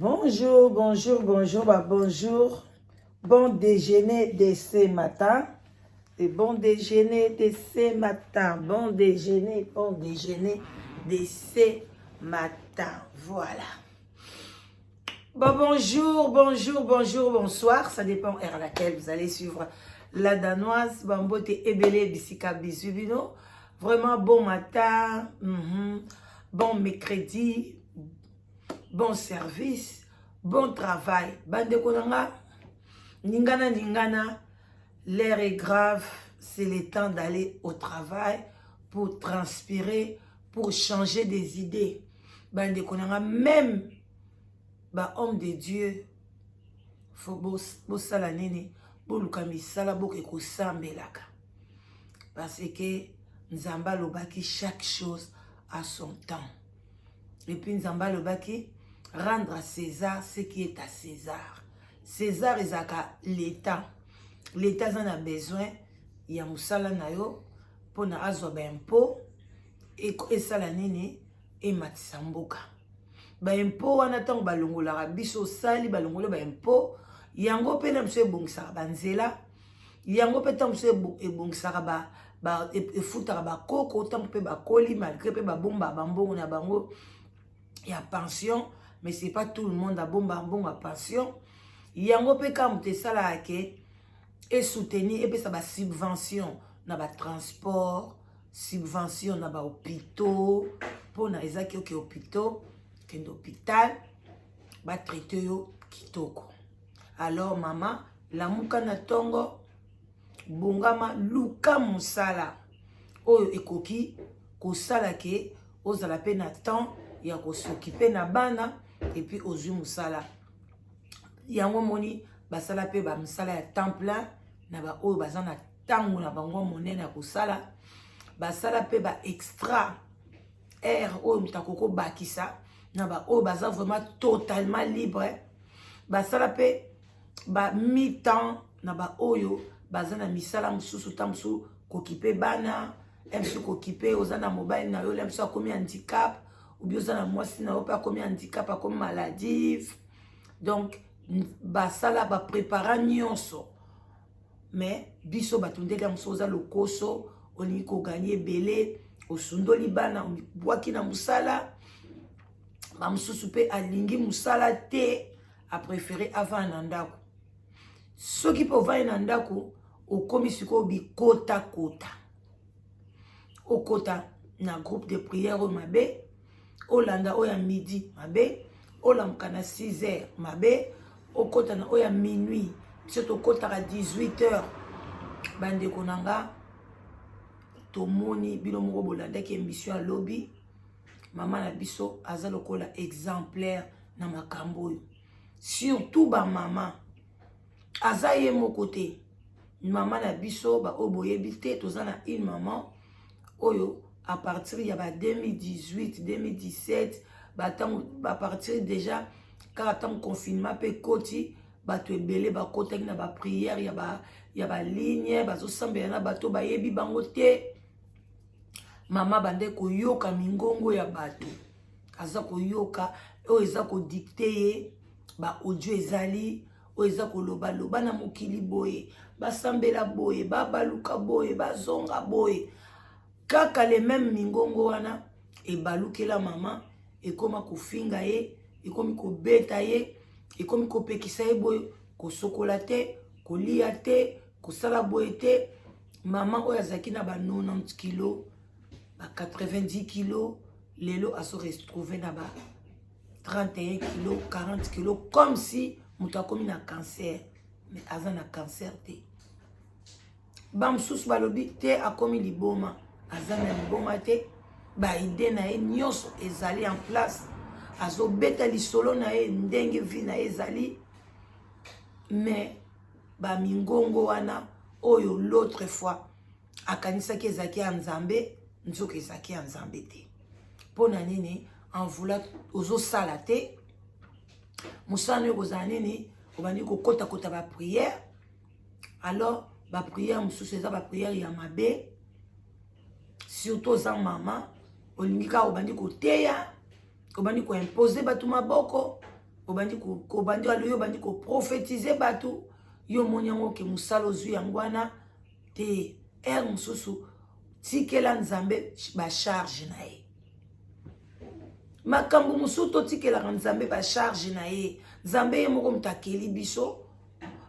Bonjour, bonjour, bonjour, bonjour. Bon déjeuner de ce matin. Et bon déjeuner de ce matin. Bon déjeuner de ce matin. Voilà. Bon, bonjour, bonjour, bonjour, bonsoir. Ça dépend de à laquelle vous allez suivre la danoise. Bambote Ebele Bisika Bisubino. Vraiment bon matin. Bon mercredi. Bon service, bon travail. Bande konanga, ningana, l'air est grave, c'est le temps d'aller au travail pour transpirer, pour changer des idées. Bande konanga, même homme de Dieu, faut bosala nene, boluka misala boke kosambelaka. Parce que Nzamba lobaki chaque chose à son temps. Et puis Nzamba lobaki rendre à César ce qui est à César. César est à l'État. L'État en a besoin. Il y a moussala nayo pour na azwa ba impôt et sala nene et matisamboka. Ba impôt wana tango balongola biso sali balongola ba impôt yango pe na mse bongisa banzela yango pe tango mse bongisa ba efutaka ba koko tango pe ba koli malgré pe ba bomba bambongo na bango ya pension. Mais c'est pas tout le monde a bon pension. Yango pe kam te sala ke et soutenir et puis ça va subvention na ba transport, subvention na ba hôpitaux pour na ezaki ok hôpitaux kendo hôpital ba traiter yo kitoko. Alors maman la muka na tongo bongama luka musala oyo ekoki ko sala ke ozala pe na temps ya ko s'occuper na bana et puis aux musala yango moni basala pe ba musala ya temps plein na ba oyo bazana tango na bango monene ya kosala basala pe ba extra air oyo mutakoko bakisa na ba oyo baza vraiment totalement libre basala pe ba mi-temps na ba oyo bazana misala mususu tamsu kokipe bana emsu kokipe ozana mobile na yo lemso akomi handicap ou bien ça moi si n'a pas comme handicap comme maladie donc basala ba préparer nyonso mais biso batundeka msoza lokoso oni ko gagner belé osundoli bana boaki na musala ba msusu pe alingi musala te a préféré avant nandako soki po va nandako okomi siko bikota kota okota na groupe de prière au mabe Olanda oya midi mabe olamka na 6h mabe okota na oya minuit surtout okota à 18h bande konanga tomoni bino moko bolanda ki émission à lobby maman na biso aza lokola exemplaire na makambo surtout ba maman aza ye moko te maman na biso ba oboyebi te tozana une maman oyo à partir ya ba 2018 2017 à partir déjà quand confinement pe koti bato ebele ba kota na ba prière ya ba ligne bazo sambela na bato ba yebi bango te mama bande ko yoka mingongo ya bato aza ko yoka o eza ko dicter ba audio ezali o eza ko loba na mokili boye ba sambela boye ba baluka boye ba zonga boye kaka les mêmes mingongo wana e balukela mama e koma kofinga ye e komi ko beta ye e komi ko pekisa ye boye ko sokola te ko lia te ko sala boye te mama oyo azaki na ba 90 kg ba 90 kg lelo aso retrouver na ba 31 kg 40 kg comme si mutakomi na cancer mais aza na cancer te bam sus balobi te akomi liboma azana liboma te ba idée na ye nyonso ezali en place azo beta lisolo na ye ndenge vi na ezali mais ba mingongo wana oyo l'autre fois akanisaki ezaki ya nzambe nzoka ezaki ya nzambe te pona nini en voulant ozo sala te musana yo kozala nini obandi kokota kota ba prière alors ba prière mususu eza ba prière ya mabe surtout za mama olingi ka obandi koteya obandi ko imposer batu maboko obandi ko prophétiser bato yo monyango ke musalo zu yangwana te mususu tikela nzambe ba charge na ye makambo mususu to tikela nzambe ba charge na ye nzambe ye moko mutakeli biso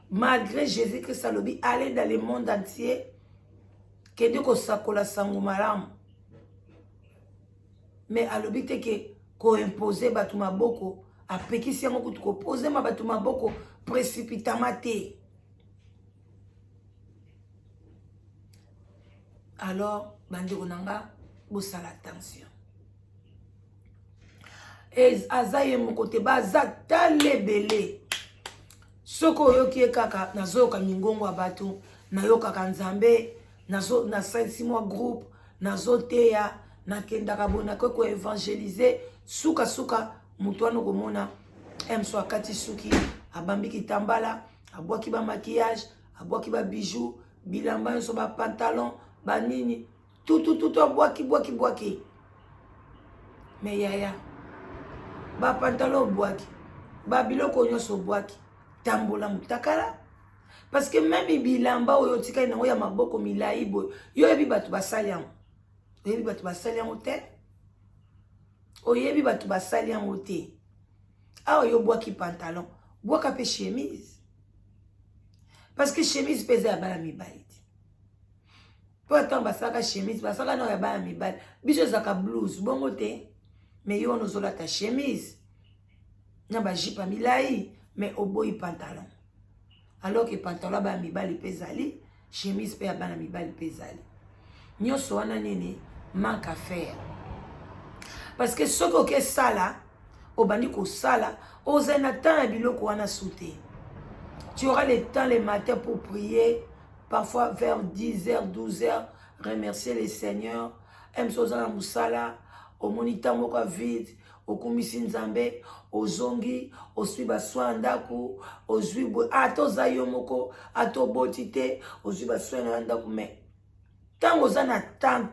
malgré Jésus Christ alobi aller dans le monde entier kende ko sakola sango malamu mais alobi te ke ko imposer bato maboko apekisi yango kutu ko poser ma bato maboko précipitamment te. Alors bandeko nanga bosala attention et azaye mon côté baza talebele soko yoki kaka nazoyoka mingongo ya bato nayoka nzambe na saisi mwa groupe nazoteya nakendaka bona ko évangéliser suka mutu wana komona emso akati suki abambi kitambala abwaki ba maquillage abwaki ba bijoux bilamba nyonso ba pantalon banini tout abwaki mais yaya ba pantalon bwaki ba biloko nyonso bwaki tambola mutakala parce que même bilamba oyo tika nango ya maboko milai boy yo yebi bato basali yango oyebi bato basali yango te oyebi bato basali yango te awa yo bwaki pantalon bwaka pe chemise parce que chemise pesa ya bana mibali po atan basaka chemise basaka na ya bana mibali biso zaka blouse bongo te mais yo nozolata chemise na ba jipa milai mais oboyi pantalon alors que pantalon ba mibali pezali chemise pe ya bana mibali pezali nyonso wana nini manque à faire parce que ce que sala obandi ko sala ozana temps biloko wana souté tu auras le temps le matin pour prier parfois vers 10h 12h remercier le Seigneur emsozana musala au moniteur moko vide okumisi nzambe ozongi osui baswa ndaku ozui atoza yo moko atoboti te ozui baswa na ndaku mais tango oza na temps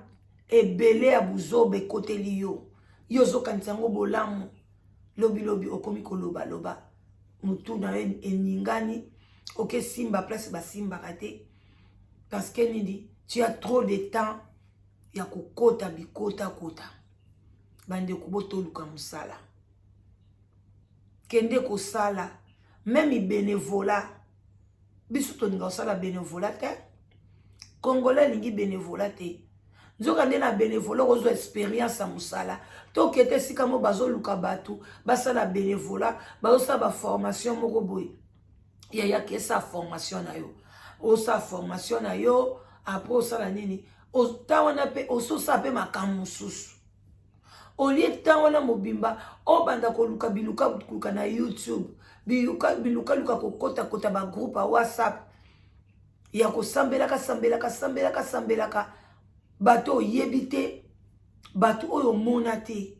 ebele ya buzobe ekoteli yo ozokanisa yango bolamu lobi okomi koloba mutu na ye eningani oke simba place basimbaka te parce que nini tu as trop de temps ya kokota bikota bandeko botoluka musala kende kosala même bénévolat biso toninga kosala bénévolat te congolais lingi bénévolat te nzoka nde na bénévolat kozwa expérience ya musala tokete sika mo bazoluka bato basala bénévolat bazosala baformation moko boye yaya kesa formation na yo osa formation na yo après osala nini otawana pe ososa pe makambo mosusu olie temps wana mobimba obanda koluka biluka na YouTube biluka kokota ba groupe a WhatsApp ya kosambelaka bato oyebi te bato oyo mona te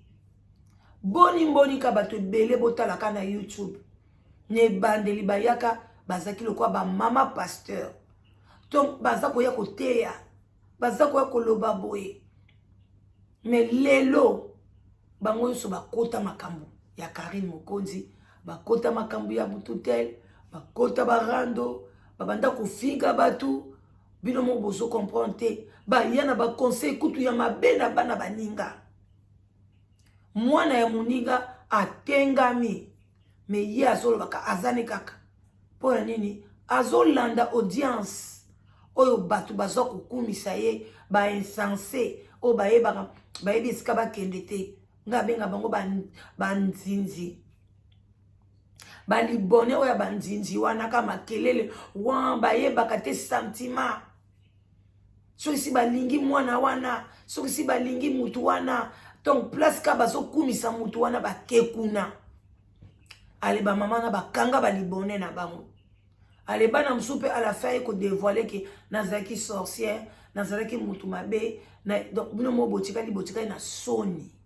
boni ka bato ebele botalaka na YouTube ne bandeli bayaka bazaki lokwa ba mama pasteur donc baza koya koteya baza koya koloba boye mais lelo bango nyonso bakota makambo ya Karine Mokonzi bakota makambo ya Bututel bakota barando babanda kofinga batu bino mo bozo comprendre te baya na ba conseil kutu ya mabe na bana baninga mwana ya muninga atengami me ye azolobaka azane kaka po ya nini azolanda audience oyo batu bazo kokumisa ye ba insensé o bayebaka bayebi esika bakende te nga benga bango banzinzi balibone oya banzinzi wana ka makelele wan bayebaka te sentiment soki si balingi mwana wana soki si balingi mutu wana donc place ka bazokumisa mutu wana bakekuna ale bamama na bakanga balibone na bango ale bana mosusu mpe à la fin eko dévoiler ke nazalaki sorcière nazalaki mutu mabe donc bino mo botikali na soni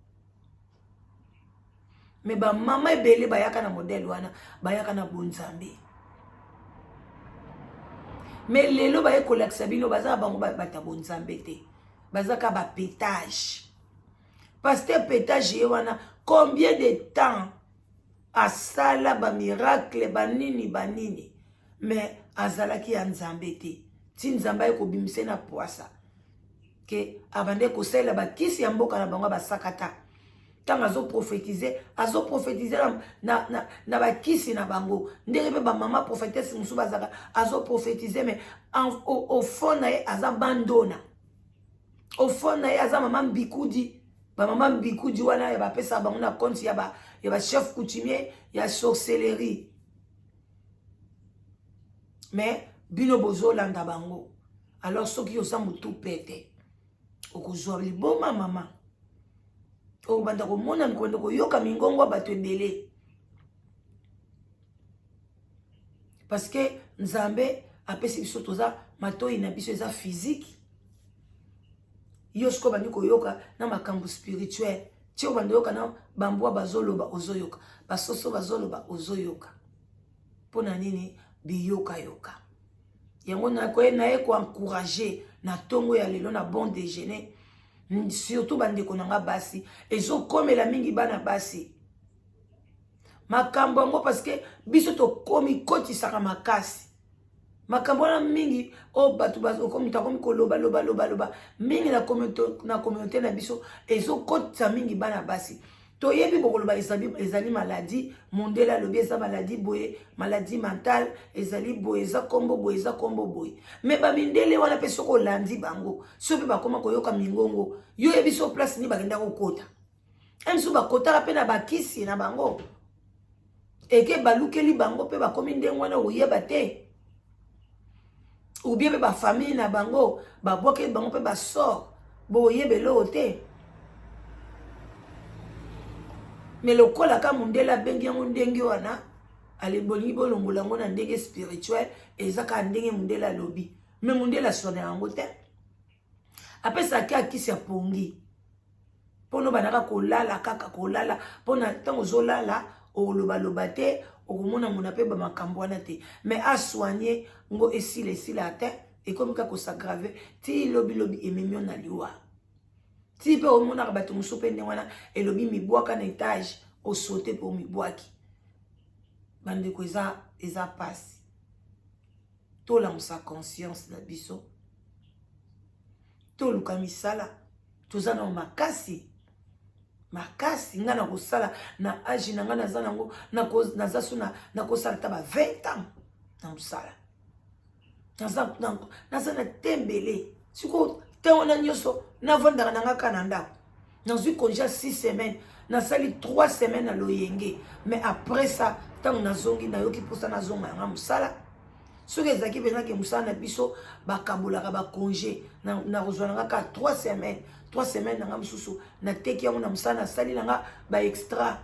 mais ba mama ebele bayaka na modèle wana bayaka na bonzambe mais lelo baye kolakisa bino baza bango bata bonzambe te bazaka ba pétage parce que pétage ye wana combien de temps asala ba miracle banini banini mais azalaki ya nzambe te ti nzambe aye kobimise na poasa ke abande kosalela bakisi ya mboka na bango basakata ntango azoprofetize na bakisi na bango ndenge mpe bamama prophetese mosusu bazalaka azoprofetize mais au fond na ye aza bandona au fond na ye aza mama mbikudi bamama mbikudi wana ya bapesaka bango na compte ya bachef coutumier ya sorcellerie mais bino bozolanda bango alors soki oza motu pete okozwa liboma mama obanda komona mikwende koyoka mingongo bato ebele parce que nzambe apesi biso toza matoi na biso eza physique yo siko bandi koyoka na makambo spirituel ti obanda yoka na bambwa bazoloba ozoyoka basoso bazoloba ozoyoka mpona nini biyoka yango naye koencourage na ntongo ya lelo na bon déjeuner surtout bandeko na nga basi ezokomela mingi bana basi makambo yango parce que biso tokomi kotisaka makasi makambo wana mingi o bato takomi koloba mingi na communauté na biso ezokotisa mingi bana basi toyebi bokoloba ezali maladie mondele alobi eza maladie boye maladie mentale ezali boye eza kombo boye me bamindele wana mpe soki olandi bango so mpe bakoma koyoka mingongo yo yebi so place ni bakenda kokota misu bakotaka mpe na bakisi na bango eke balukeli bango mpe bakomi ndenge wana oyeba te ubie mpe bafamille na bango babwakeli bango mpe basor boyebeloo te mais lokola ka mundele abengi yango ndenge wana bolingi bolongola yango na ndenge spirituel eza ka ndenge mundele alobi mais mundele aswana yango te apesaki akisi ya pongi mpono banaka kolala kaka kolala mpona ntango ozolala olobaloba te okomona mona mpe bamakambo wana te mais asoigne ngo esila te ekomi kaka kosagrave ti lobilobi ememio na liwa ti mpe omonaka bato mosusu mpe ndenge wana elobi mibwaka na etage osote mpe omibwaki bandeko eza pasi tolamusa conscience na biso toluka misala toza na makasi nga na kosala na age na nga naza nango naza so na kosala ta ba 20 ans na mosala naza na tembele siko te wana nyonso navandaka na nga ka na ndako nazwi congé 6 semaines nasali 3 semaines na loyenge mais après ça ntango nazongi nayoki mposa nazonga yanga mosala soki ezalaki mpenzaki mosala na biso bakabolaka bacongé nakozwa nanga ka 3 semaines nanga mosusu nateki yango na mosala nasali nanga baextra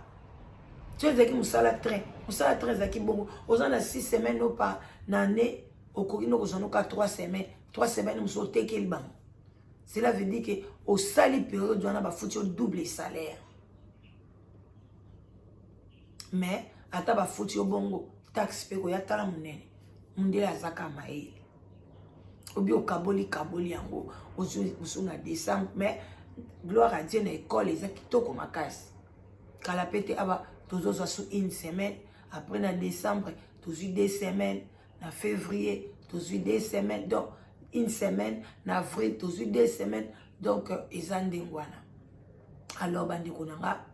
so ezalaki mosala train ezalaki bongo oza na 6 semaines no pa na année okoki nokozwa no ka 3 semaines mosusu otekeli bango. Cela veut dire que au sali période wana bafuti double salaire mais ata bafuti bongo taxe pe ko ya tala munene mundele azaka maele obi okaboli yango ozu na décembre mais gloire à Dieu na école eza kitoko makasi kala pete aba tozozwa sur une semaine après na décembre tozwi 2 semaines na février tozwi 2 semaines donc une semaine na avril tozwi 2 semaines donc eza ndenge wana alors bandeko nanga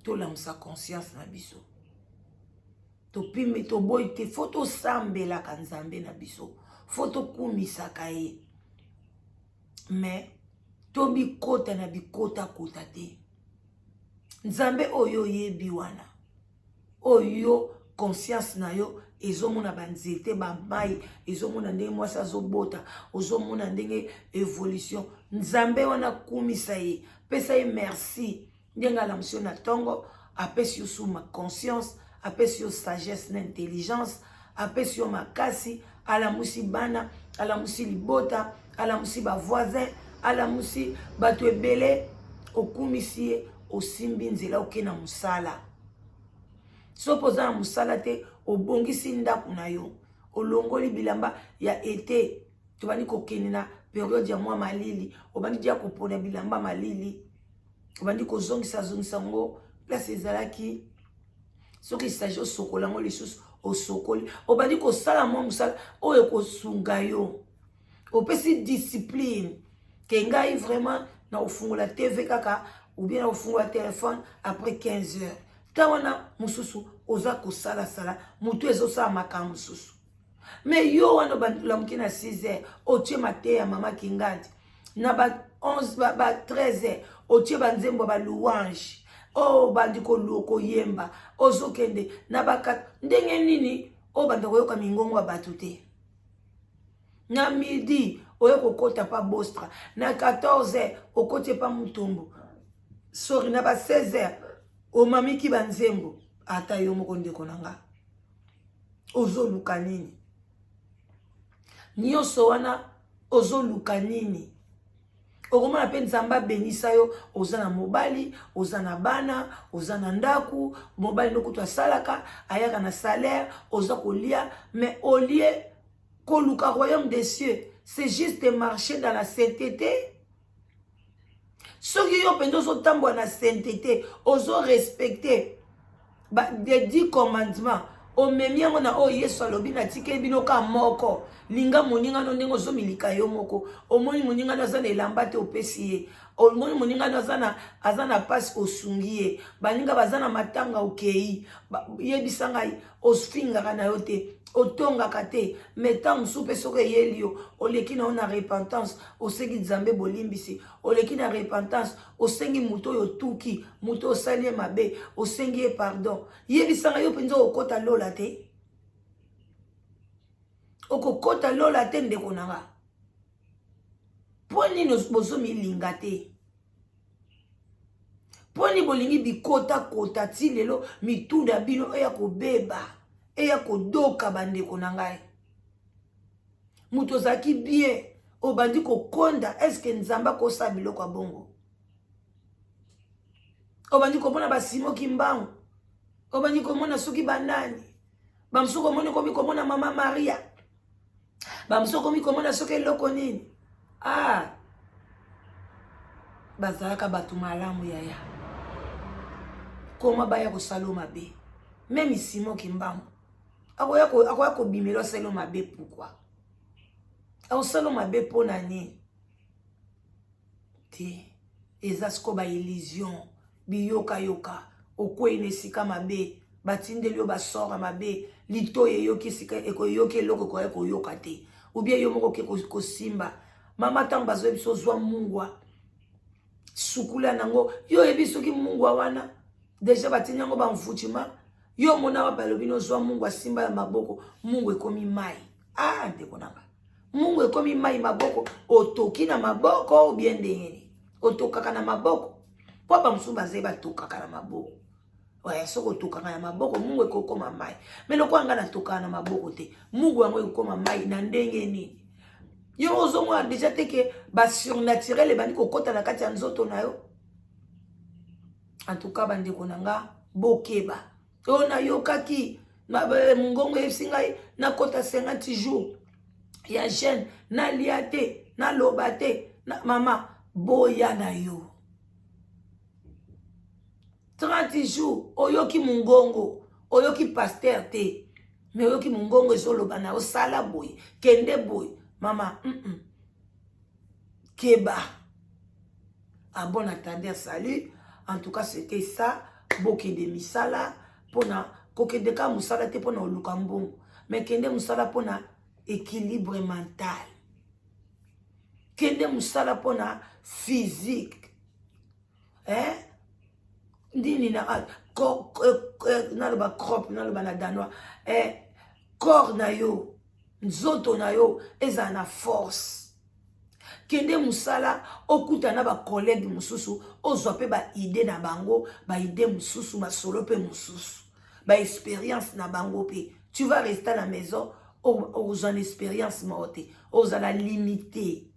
tolamusa conscience na biso topime toboyi te fo tosambelaka nzambe na biso fo tokumisaka ye mais tobikota na bikota te nzambe oyo oyebi wana oyo conscience na yo ezomona banzete bamai ezomona ndenge mwasi azobota ozomona ndenge évolution nzambe wana kumisa ye pesa ye merci ndenge alamusi yo na ntongo apesi yo suma conscience apesi yo sagesse na intelligence apesi yo makasi alamusi bana alamusi libota alamusi bavoisin alamusi bato ebele okumisi ye osimbi nzela oke na mosala soki oza na mosala te obongisi ndako na yo olongoli bilamba ya ete tobandi kokende na periode ya mwa malili obandi dia kopona bilamba malili obandi kozongisa ngo place ezalaki Ce qui s'agit au sokolango les choses au sokoli. Au bandi ko sala mo musala o e ko sungayo. Au pesi discipline. Kengai vraiment na ofungola TV kaka ou bien na ofungola téléphone après 15 heures. Tawana mususu oza ko sala sala mutu ezo sa makambo mususu. Mais yo wana bandula mukina 6 heures o tie mate ya mama kingadi. Na ba 11 ba 13 heures o tie banzembo ba louange. Oh bandiko loko yemba ozokende na bakat ndenge nini o bandako yoka mingongo ya bato te. Na midi oyoko kota pa Bostra na 14 heures okote pa Mutombo sori na ba 16 heures o mamiki banzembo ata yo moko ndeko nanga ozoluka nini nyonso wana ozoluka nini. Okomana pe nzamba benisa yo ozana mobali, ozana bana, ozana ndaku, mobali nokutu asalaka, ayaka na salaire, oza kolia, mais au lieu koluka royaume des cieux, c'est juste de marcher dans la sainteté. Soki yo pendo so tambo na sainteté, ozo respecter des 10 commandements. O memiango na o yeso alobi na tike binoka moko linga moninga no ndengo zo milika yo moko o moni moninga na zana elamba te opesi o moni moninga na zana azana passe osungie baninga bazana matanga okei yebisa ngai osfinga kana yo te otonga kate metam soupe soko yelio oleki na ona repentance osengi nzambe bolimbisi oleki na repentance osengi muto yo tuki muto osali mabe osengi pardon yebisa ngai yo penzo okota lola te okokota lola te ndeko nanga poni no bozo milinga te poni bolingi bikota kota ti lelo mitunda bino eya kobeba eya kodoka bandeko na ngai muto zaki bien obandi kokonda eske nzamba kosa biloko bongo obandi komona basimo kimbangu obandi komona soki banani bamsuko komona komi komona mama Maria bamsuko komi komona soki eloko nini bazalaka batu malamu yaya koma baya kosalo mabe même simo kimbangu akoya kobimela salo mabe pourquoi salo mabe pona nini te eza siko ba illusion biyoka yoka okwene sika mabe batindeli yo basora mabe lito yeyoki sika ekoyoki eloko koya koyoka te ou bien yo moko ke kosimba mama tango bazoyebi so zwa mungwa sukula nango yo yebi soki mungwa wana deja batindi yango bamfutima yo mona wabalobi no zwa mungwa simba ya maboko mungu ekomi mai ndeko nanga mungu ekomi mai maboko otoki na maboko ou bien ndengeni otokaka na maboko po bamusumba zai batokaka na maboko ouais soko otokaka na maboko mungu ekokoma mai mais loko anga na tokaka na maboko te mungu yango ekokoma mai na ndenge nini yo ozomona deja teke ba surnaturel ebandi kokota na kati ya nzoto na yo en tout cas bandeko nanga bokeba to na yokaki mungongo yebisi ngai nakota 50 jours ya jeune nalia te naloba te na mama boya na yo 30 jours oyoki mungongo oyoki pasteur te mais oyoki mungongo ezoloba na osala boy kende boy mama keba bon attendez salut en tout cas c'était ça bokende misala pona kokende ka musala te pona oluka mbongo mais kende musala pona équilibre mental kende musala pona physique ndini na naloba crop naloba na danois corps na yo nzoto na yo eza na force kende musala okuta na ba collègue mususu ozwa pe ba idée na bango ba idée mususu masolo pe mususu ba expérience na bango pe tu vas rester à la maison aux en expérience morte aux la limité.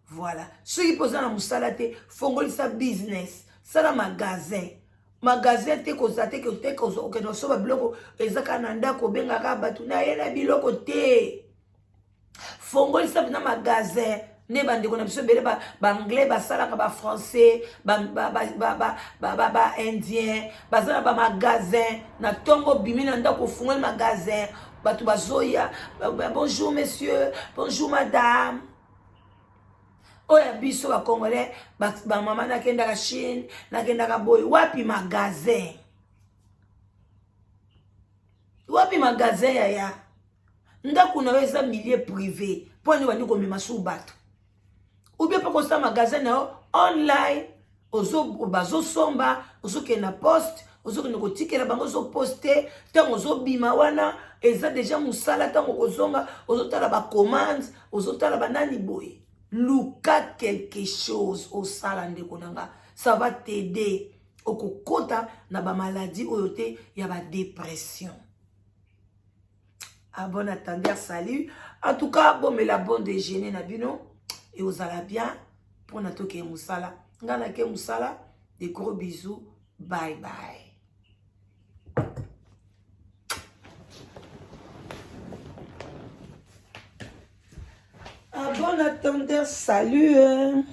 Voilà ceux qui posent na musala te fongoli sa business sala magasin te kozate ke te kozo ke no so ba biloko ezaka na ndako benga ka batu na yena biloko te fongoli sa na magasin ne bandeko na biso ebele baanglais basalaka bafrançais baindien baza na bamagasin na ntongo bimi na ndako ofungoli magasin bato bazoya bonjour monsieur bonjour madame oyo biso bacongolais bamama nakendaka chine nakendaka boye wapi magasin yaya ndako na yo eza milieu privé mpo nde bandi komema su bato ubie mpo kosala magasin na yo online bazosomba ozokende na poste ozokende kotikela bango ozoposte ntango ozobima wana eza deja mosala ntango kozonga ozotala bacommande ozotala banani boye luka quelque chose osala ndeko nanga ça va t'aider okokota na bamaladi oyo te ya badépression. Ah, bon attendeur, salut. En tout cas, bon, mais la bonne déjeuner, Nabino. Et vous allez bien. Pour Nato Ke Moussala. Ngana Ke Moussala. Des gros bisous. Bye bye. Ah, bon attendeur, salut.